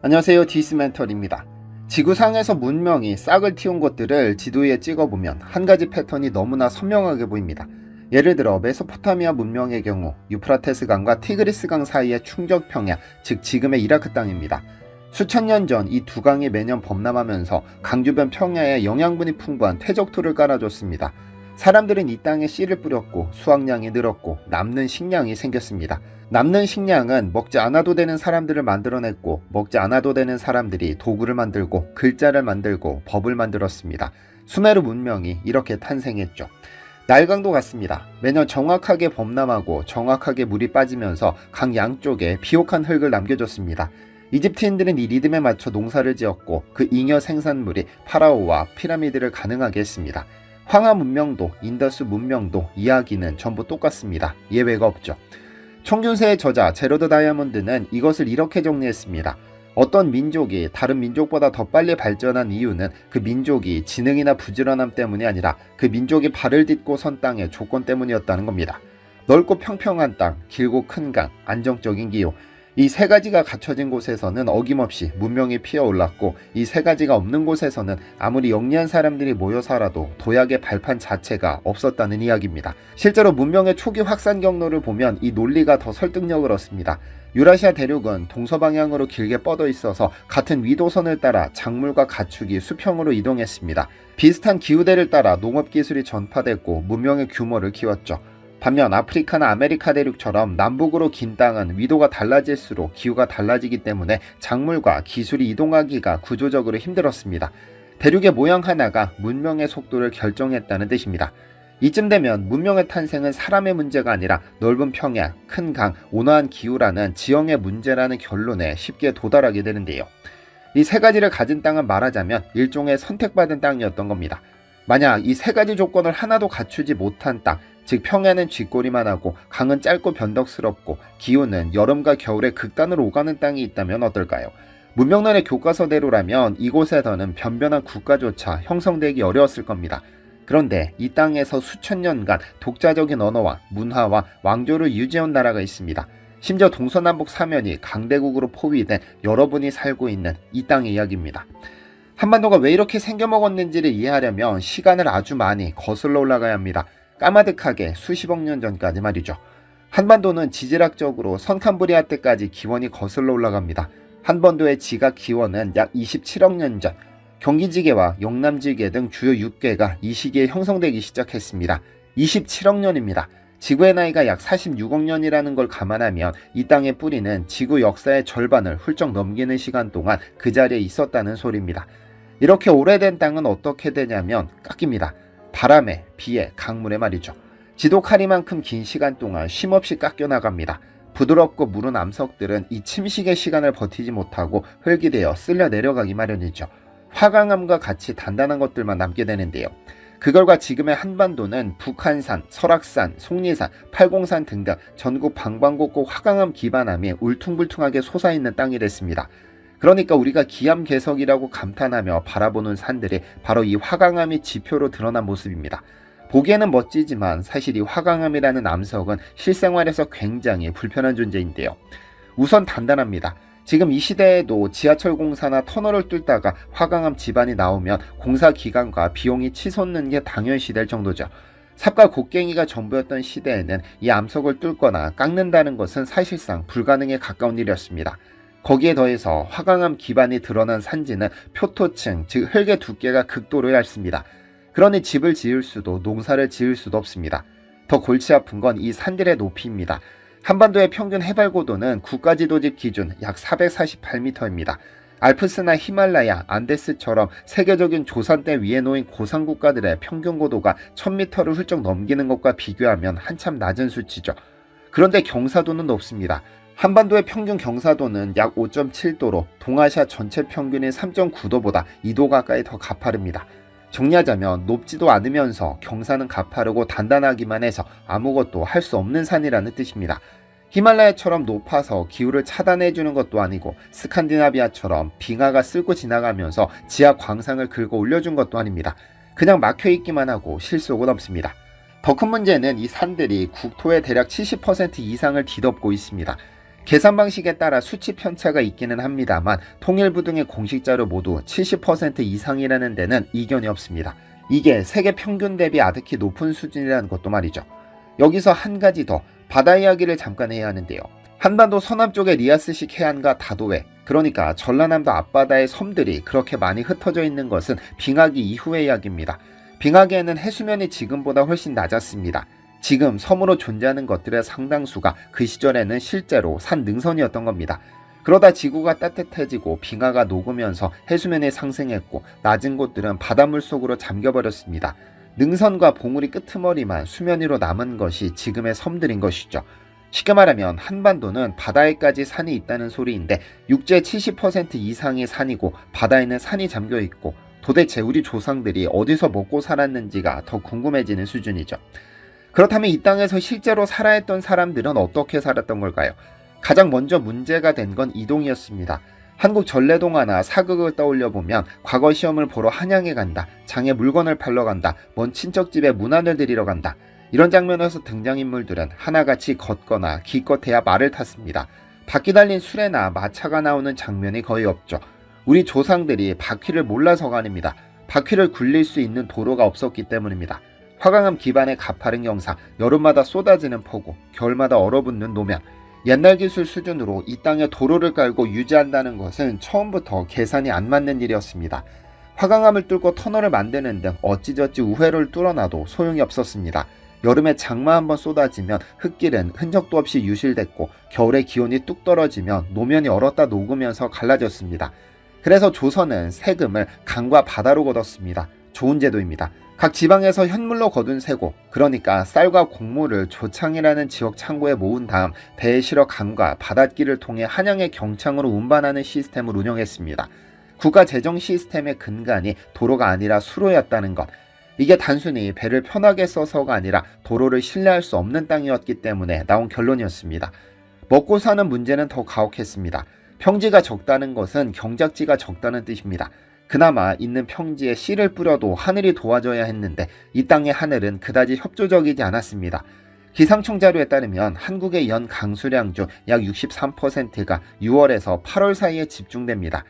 안녕하세요, 디스멘털입니다. 지구상에서 문명이 싹을 틔운 곳들을 지도에 찍어보면 한 가지 패턴이 너무나 선명하게 보입니다. 예를 들어 메소포타미아 문명의 경우 유프라테스 강과 티그리스 강 사이의 충적 평야, 즉 지금의 이라크 땅입니다. 수천 년 전 이 두 강이 매년 범람하면서 강 주변 평야에 영양분이 풍부한 퇴적토를 깔아줬습니다. 사람들은 이 땅에 씨를 뿌렸고 수확량이 늘었고 남는 식량이 생겼습니다. 남는 식량은 먹지 않아도 되는 사람들을 만들어냈고 먹지 않아도 되는 사람들이 도구를 만들고 글자를 만들고 법을 만들었습니다. 수메르 문명이 이렇게 탄생했죠. 나일강도 같습니다. 매년 정확하게 범람하고 정확하게 물이 빠지면서 강 양쪽에 비옥한 흙을 남겨줬습니다. 이집트인들은 이 리듬에 맞춰 농사를 지었고 그 잉여 생산물이 파라오와 피라미드를 가능하게 했습니다. 황하 문명도 인더스 문명도 이야기는 전부 똑같습니다. 예외가 없죠. 청준세의 저자 제로드 다이아몬드는 이것을 이렇게 정리했습니다. 어떤 민족이 다른 민족보다 더 빨리 발전한 이유는 그 민족이 지능이나 부지런함 때문이 아니라 그 민족이 발을 딛고 선 땅의 조건 때문이었다는 겁니다. 넓고 평평한 땅, 길고 큰 강, 안정적인 기후, 이 세 가지가 갖춰진 곳에서는 어김없이 문명이 피어올랐고 이 세 가지가 없는 곳에서는 아무리 영리한 사람들이 모여 살아도 도약의 발판 자체가 없었다는 이야기입니다. 실제로 문명의 초기 확산 경로를 보면 이 논리가 더 설득력을 얻습니다. 유라시아 대륙은 동서방향으로 길게 뻗어 있어서 같은 위도선을 따라 작물과 가축이 수평으로 이동했습니다. 비슷한 기후대를 따라 농업기술이 전파됐고 문명의 규모를 키웠죠. 반면 아프리카나 아메리카 대륙처럼 남북으로 긴 땅은 위도가 달라질수록 기후가 달라지기 때문에 작물과 기술이 이동하기가 구조적으로 힘들었습니다. 대륙의 모양 하나가 문명의 속도를 결정했다는 뜻입니다. 이쯤 되면 문명의 탄생은 사람의 문제가 아니라 넓은 평야, 큰 강, 온화한 기후라는 지형의 문제라는 결론에 쉽게 도달하게 되는데요. 이 세 가지를 가진 땅은 말하자면 일종의 선택받은 땅이었던 겁니다. 만약 이 세 가지 조건을 하나도 갖추지 못한 땅, 즉 평야는 쥐꼬리만 하고 강은 짧고 변덕스럽고 기후는 여름과 겨울에 극단으로 오가는 땅이 있다면 어떨까요? 문명론의 교과서대로라면 이곳에서는 변변한 국가조차 형성되기 어려웠을 겁니다. 그런데 이 땅에서 수천 년간 독자적인 언어와 문화와 왕조를 유지해온 나라가 있습니다. 심지어 동서남북 사면이 강대국으로 포위된 여러분이 살고 있는 이 땅의 이야기입니다. 한반도가 왜 이렇게 생겨먹었는지를 이해하려면 시간을 아주 많이 거슬러 올라가야 합니다. 까마득하게 수십억 년 전까지 말이죠. 한반도는 지질학적으로 선캄브리아 때까지 기원이 거슬러 올라갑니다. 한반도의 지각 기원은 약 27억 년 전, 경기지계와 영남지계 등 주요 6계가 이 시기에 형성되기 시작했습니다. 27억 년입니다. 지구의 나이가 약 46억 년이라는 걸 감안하면 이 땅의 뿌리는 지구 역사의 절반을 훌쩍 넘기는 시간 동안 그 자리에 있었다는 소리입니다. 이렇게 오래된 땅은 어떻게 되냐면 깎입니다. 바람에, 비에, 강물에 말이죠. 지독하리만큼 긴 시간 동안 쉼없이 깎여나갑니다. 부드럽고 무른 암석들은 이 침식의 시간을 버티지 못하고 흙이 되어 쓸려 내려가기 마련이죠. 화강암과 같이 단단한 것들만 남게 되는데요. 그걸과 지금의 한반도는 북한산, 설악산, 속리산, 팔공산 등등 전국 방방곡곡 화강암 기반암이 울퉁불퉁하게 솟아있는 땅이 됐습니다. 그러니까 우리가 기암괴석이라고 감탄하며 바라보는 산들이 바로 이 화강암이 지표로 드러난 모습입니다. 보기에는 멋지지만 사실 이 화강암이라는 암석은 실생활에서 굉장히 불편한 존재인데요. 우선 단단합니다. 지금 이 시대에도 지하철 공사나 터널을 뚫다가 화강암 지반이 나오면 공사 기간과 비용이 치솟는 게 당연시될 정도죠. 삽과 곡괭이가 전부였던 시대에는 이 암석을 뚫거나 깎는다는 것은 사실상 불가능에 가까운 일이었습니다. 거기에 더해서 화강암 기반이 드러난 산지는 표토층, 즉 흙의 두께가 극도로 얇습니다. 그러니 집을 지을 수도 농사를 지을 수도 없습니다. 더 골치 아픈 건 이 산들의 높이입니다. 한반도의 평균 해발 고도는 국가지도집 기준 약 448m입니다. 알프스나 히말라야, 안데스처럼 세계적인 조산대 위에 놓인 고산 국가들의 평균 고도가 1000m를 훌쩍 넘기는 것과 비교하면 한참 낮은 수치죠. 그런데 경사도는 높습니다. 한반도의 평균 경사도는 약 5.7도로 동아시아 전체 평균인 3.9도보다 2도 가까이 더 가파릅니다. 정리하자면 높지도 않으면서 경사는 가파르고 단단하기만 해서 아무것도 할 수 없는 산이라는 뜻입니다. 히말라야처럼 높아서 기후를 차단해주는 것도 아니고 스칸디나비아처럼 빙하가 쓸고 지나가면서 지하 광산을 긁어 올려준 것도 아닙니다. 그냥 막혀있기만 하고 실속은 없습니다. 더 큰 문제는 이 산들이 국토의 대략 70% 이상을 뒤덮고 있습니다. 계산 방식에 따라 수치 편차가 있기는 합니다만 통일부 등의 공식 자료 모두 70% 이상이라는 데는 이견이 없습니다. 이게 세계 평균 대비 아득히 높은 수준이라는 것도 말이죠. 여기서 한 가지 더 바다 이야기를 잠깐 해야 하는데요. 한반도 서남쪽의 리아스식 해안과 다도해, 그러니까 전라남도 앞바다의 섬들이 그렇게 많이 흩어져 있는 것은 빙하기 이후의 이야기입니다. 빙하기에는 해수면이 지금보다 훨씬 낮았습니다. 지금 섬으로 존재하는 것들의 상당수가 그 시절에는 실제로 산 능선이었던 겁니다. 그러다 지구가 따뜻해지고 빙하가 녹으면서 해수면이 상승했고 낮은 곳들은 바닷물 속으로 잠겨버렸습니다. 능선과 봉우리 끄트머리만 수면 위로 남은 것이 지금의 섬들인 것이죠. 쉽게 말하면 한반도는 바다에까지 산이 있다는 소리인데 육지의 70% 이상이 산이고 바다에는 산이 잠겨 있고 도대체 우리 조상들이 어디서 먹고 살았는지가 더 궁금해지는 수준이죠. 그렇다면 이 땅에서 실제로 살아있던 사람들은 어떻게 살았던 걸까요? 가장 먼저 문제가 된 건 이동이었습니다. 한국 전래동화나 사극을 떠올려보면 과거 시험을 보러 한양에 간다, 장에 물건을 팔러 간다, 먼 친척집에 문안을 드리러 간다. 이런 장면에서 등장인물들은 하나같이 걷거나 기껏해야 말을 탔습니다. 바퀴 달린 수레나 마차가 나오는 장면이 거의 없죠. 우리 조상들이 바퀴를 몰라서가 아닙니다. 바퀴를 굴릴 수 있는 도로가 없었기 때문입니다. 화강암 기반의 가파른 경사, 여름마다 쏟아지는 폭우, 겨울마다 얼어붙는 노면, 옛날 기술 수준으로 이 땅에 도로를 깔고 유지한다는 것은 처음부터 계산이 안 맞는 일이었습니다. 화강암을 뚫고 터널을 만드는 등 어찌저찌 우회로를 뚫어놔도 소용이 없었습니다. 여름에 장마 한번 쏟아지면 흙길은 흔적도 없이 유실됐고 겨울에 기온이 뚝 떨어지면 노면이 얼었다 녹으면서 갈라졌습니다. 그래서 조선은 세금을 강과 바다로 걷었습니다. 좋은 제도입니다. 각 지방에서 현물로 거둔 세고, 그러니까 쌀과 곡물을 조창이라는 지역 창고에 모은 다음 배에 실어 강과 바닷길을 통해 한양의 경창으로 운반하는 시스템을 운영했습니다. 국가 재정 시스템의 근간이 도로가 아니라 수로였다는 것. 이게 단순히 배를 편하게 써서가 아니라 도로를 신뢰할 수 없는 땅이었기 때문에 나온 결론이었습니다. 먹고 사는 문제는 더 가혹했습니다. 평지가 적다는 것은 경작지가 적다는 뜻입니다. 그나마 있는 평지에 씨를 뿌려도 하늘이 도와줘야 했는데 이 땅의 하늘은 그다지 협조적이지 않았습니다. 기상청 자료에 따르면 한국의 연 강수량 중 약 63%가 6월에서 8월 사이에 집중됩니다.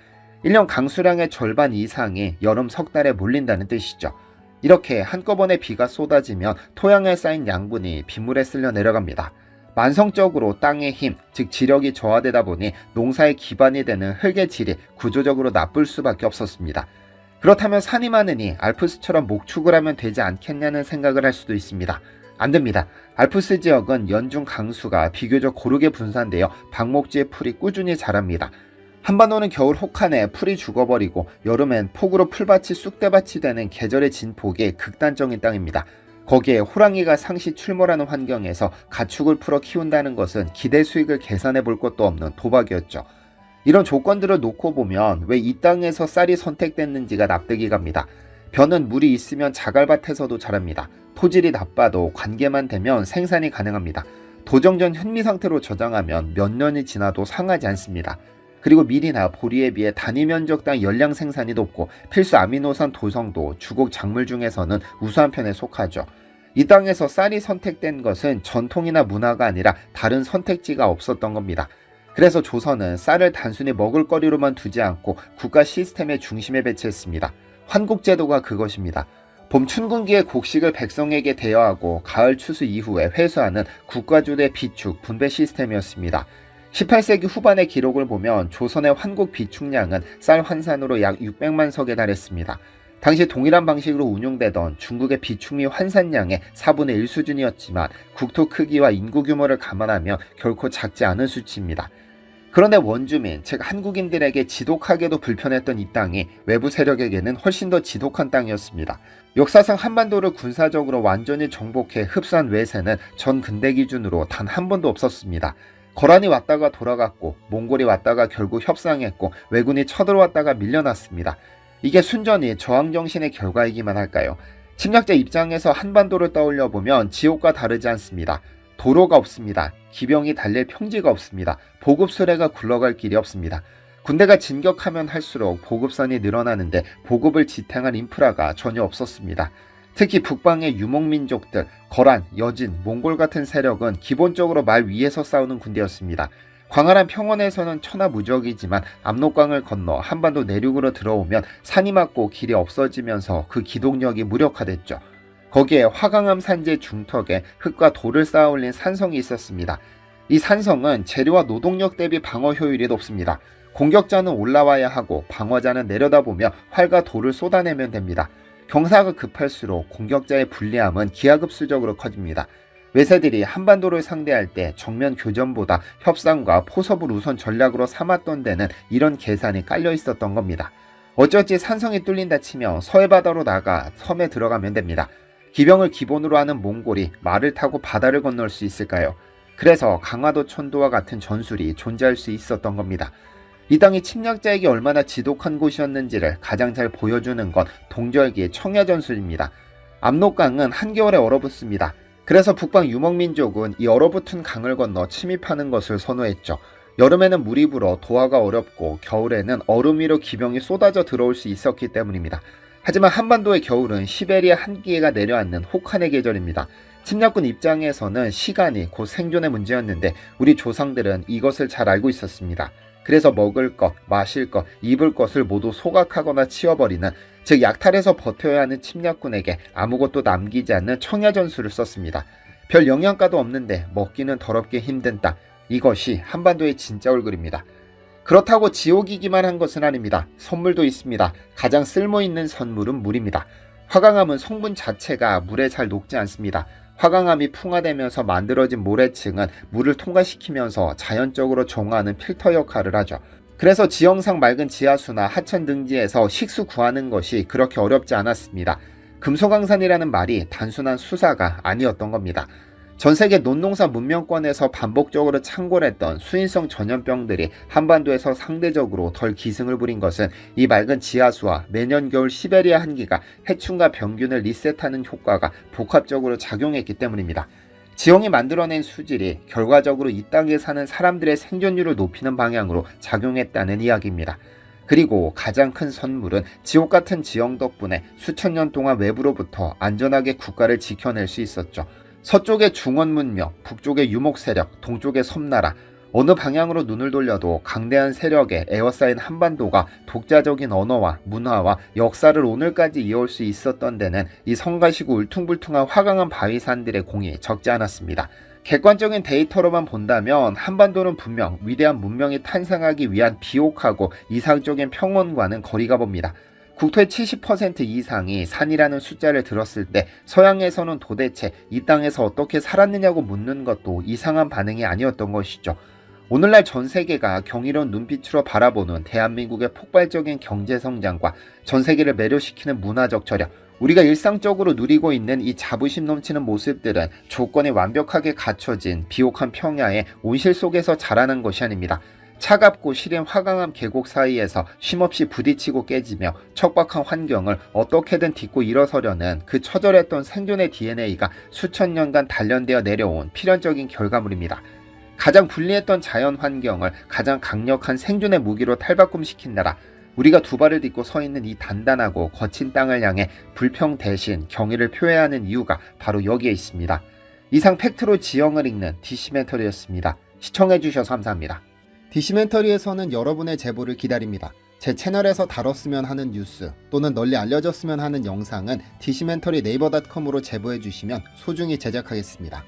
1년 강수량의 절반 이상이 여름 석 달에 몰린다는 뜻이죠. 이렇게 한꺼번에 비가 쏟아지면 토양에 쌓인 양분이 빗물에 쓸려 내려갑니다. 만성적으로 땅의 힘, 즉 지력이 저하되다 보니 농사의 기반이 되는 흙의 질이 구조적으로 나쁠 수밖에 없었습니다. 그렇다면 산이 많으니 알프스처럼 목축을 하면 되지 않겠냐는 생각을 할 수도 있습니다. 안 됩니다. 알프스 지역은 연중 강수가 비교적 고르게 분산되어 방목지의 풀이 꾸준히 자랍니다. 한반도는 겨울 혹한에 풀이 죽어버리고 여름엔 폭우로 풀밭이 쑥대밭이 되는 계절의 진폭이 극단적인 땅입니다. 거기에 호랑이가 상시 출몰하는 환경에서 가축을 풀어 키운다는 것은 기대 수익을 계산해 볼 것도 없는 도박이었죠. 이런 조건들을 놓고 보면 왜 이 땅에서 쌀이 선택됐는지가 납득이 갑니다. 벼는 물이 있으면 자갈밭에서도 자랍니다. 토질이 나빠도 관계만 되면 생산이 가능합니다. 도정전 현미 상태로 저장하면 몇 년이 지나도 상하지 않습니다. 그리고 밀이나 보리에 비해 단위 면적당 열량 생산이 높고 필수 아미노산 도성도 주곡 작물 중에서는 우수한 편에 속하죠. 이 땅에서 쌀이 선택된 것은 전통이나 문화가 아니라 다른 선택지가 없었던 겁니다. 그래서 조선은 쌀을 단순히 먹을거리로만 두지 않고 국가 시스템의 중심에 배치했습니다. 환국제도가 그것입니다. 봄 춘근기에 곡식을 백성에게 대여하고 가을 추수 이후에 회수하는 국가주대 비축 분배 시스템이었습니다. 18세기 후반의 기록을 보면 조선의 환국 비축량은 쌀 환산으로 약 600만 석에 달했습니다. 당시 동일한 방식으로 운용되던 중국의 비축 및 환산량의 4분의 1 수준이었지만 국토 크기와 인구 규모를 감안하면 결코 작지 않은 수치입니다. 그런데 원주민, 즉 한국인들에게 지독하게도 불편했던 이 땅이 외부 세력에게는 훨씬 더 지독한 땅이었습니다. 역사상 한반도를 군사적으로 완전히 정복해 흡수한 외세는 전 근대 기준으로 단 한 번도 없었습니다. 거란이 왔다가 돌아갔고 몽골이 왔다가 결국 협상했고 왜군이 쳐들어왔다가 밀려났습니다. 이게 순전히 저항정신의 결과이기만 할까요? 침략자 입장에서 한반도를 떠올려보면 지옥과 다르지 않습니다. 도로가 없습니다. 기병이 달릴 평지가 없습니다. 보급수레가 굴러갈 길이 없습니다. 군대가 진격하면 할수록 보급선이 늘어나는데 보급을 지탱할 인프라가 전혀 없었습니다. 특히 북방의 유목민족들, 거란, 여진, 몽골 같은 세력은 기본적으로 말 위에서 싸우는 군대였습니다. 광활한 평원에서는 천하무적이지만 압록강을 건너 한반도 내륙으로 들어오면 산이 막고 길이 없어지면서 그 기동력이 무력화됐죠. 거기에 화강암 산재 중턱에 흙과 돌을 쌓아 올린 산성이 있었습니다. 이 산성은 재료와 노동력 대비 방어 효율이 높습니다. 공격자는 올라와야 하고 방어자는 내려다보며 활과 돌을 쏟아내면 됩니다. 경사가 급할수록 공격자의 불리함은 기하급수적으로 커집니다. 외세들이 한반도를 상대할 때 정면 교전보다 협상과 포섭을 우선 전략으로 삼았던 데는 이런 계산이 깔려 있었던 겁니다. 어쩌지 산성이 뚫린다 치며 서해바다로 나가 섬에 들어가면 됩니다. 기병을 기본으로 하는 몽골이 말을 타고 바다를 건널 수 있을까요? 그래서 강화도 천도와 같은 전술이 존재할 수 있었던 겁니다. 이 땅이 침략자에게 얼마나 지독한 곳이었는지를 가장 잘 보여주는 건 동절기의 청야전술입니다. 압록강은 한겨울에 얼어붙습니다. 그래서 북방 유목민족은 이 얼어붙은 강을 건너 침입하는 것을 선호했죠. 여름에는 물이 불어 도하가 어렵고 겨울에는 얼음 위로 기병이 쏟아져 들어올 수 있었기 때문입니다. 하지만 한반도의 겨울은 시베리아 한기가 내려앉는 혹한의 계절입니다. 침략군 입장에서는 시간이 곧 생존의 문제였는데 우리 조상들은 이것을 잘 알고 있었습니다. 그래서 먹을 것, 마실 것, 입을 것을 모두 소각하거나 치워버리는, 즉 약탈해서 버텨야 하는 침략군에게 아무것도 남기지 않는 청야전술을 썼습니다. 별 영양가도 없는데 먹기는 더럽게 힘든 땅, 이것이 한반도의 진짜 얼굴입니다. 그렇다고 지옥이기만 한 것은 아닙니다. 선물도 있습니다. 가장 쓸모있는 선물은 물입니다. 화강암은 성분 자체가 물에 잘 녹지 않습니다. 화강암이 풍화되면서 만들어진 모래층은 물을 통과시키면서 자연적으로 정화하는 필터 역할을 하죠. 그래서 지형상 맑은 지하수나 하천 등지에서 식수 구하는 것이 그렇게 어렵지 않았습니다. 금소강산이라는 말이 단순한 수사가 아니었던 겁니다. 전세계 논농사 문명권에서 반복적으로 창궐했던 수인성 전염병들이 한반도에서 상대적으로 덜 기승을 부린 것은 이 맑은 지하수와 매년 겨울 시베리아 한기가 해충과 병균을 리셋하는 효과가 복합적으로 작용했기 때문입니다. 지형이 만들어낸 수질이 결과적으로 이 땅에 사는 사람들의 생존율을 높이는 방향으로 작용했다는 이야기입니다. 그리고 가장 큰 선물은 지옥 같은 지형 덕분에 수천 년 동안 외부로부터 안전하게 국가를 지켜낼 수 있었죠. 서쪽의 중원 문명, 북쪽의 유목 세력, 동쪽의 섬나라, 어느 방향으로 눈을 돌려도 강대한 세력에 에워싸인 한반도가 독자적인 언어와 문화와 역사를 오늘까지 이어올 수 있었던 데는 이 성가시고 울퉁불퉁한 화강암 바위산들의 공이 적지 않았습니다. 객관적인 데이터로만 본다면 한반도는 분명 위대한 문명이 탄생하기 위한 비옥하고 이상적인 평원과는 거리가 멉니다. 국토의 70% 이상이 산이라는 숫자를 들었을 때 서양에서는 도대체 이 땅에서 어떻게 살았느냐고 묻는 것도 이상한 반응이 아니었던 것이죠. 오늘날 전 세계가 경이로운 눈빛으로 바라보는 대한민국의 폭발적인 경제성장과 전 세계를 매료시키는 문화적 저력, 우리가 일상적으로 누리고 있는 이 자부심 넘치는 모습들은 조건이 완벽하게 갖춰진 비옥한 평야의 온실 속에서 자라난 것이 아닙니다. 차갑고 시린 화강암 계곡 사이에서 쉼없이 부딪히고 깨지며 척박한 환경을 어떻게든 딛고 일어서려는 그 처절했던 생존의 DNA가 수천 년간 단련되어 내려온 필연적인 결과물입니다. 가장 불리했던 자연 환경을 가장 강력한 생존의 무기로 탈바꿈시킨 나라, 우리가 두 발을 딛고 서 있는 이 단단하고 거친 땅을 향해 불평 대신 경의를 표해야 하는 이유가 바로 여기에 있습니다. 이상 팩트로 지형을 읽는 디시멘터리였습니다. 시청해주셔서 감사합니다. 디시멘터리에서는 여러분의 제보를 기다립니다. 제 채널에서 다뤘으면 하는 뉴스 또는 널리 알려졌으면 하는 영상은 디시멘터리 네이버닷컴으로 제보해 주시면 소중히 제작하겠습니다.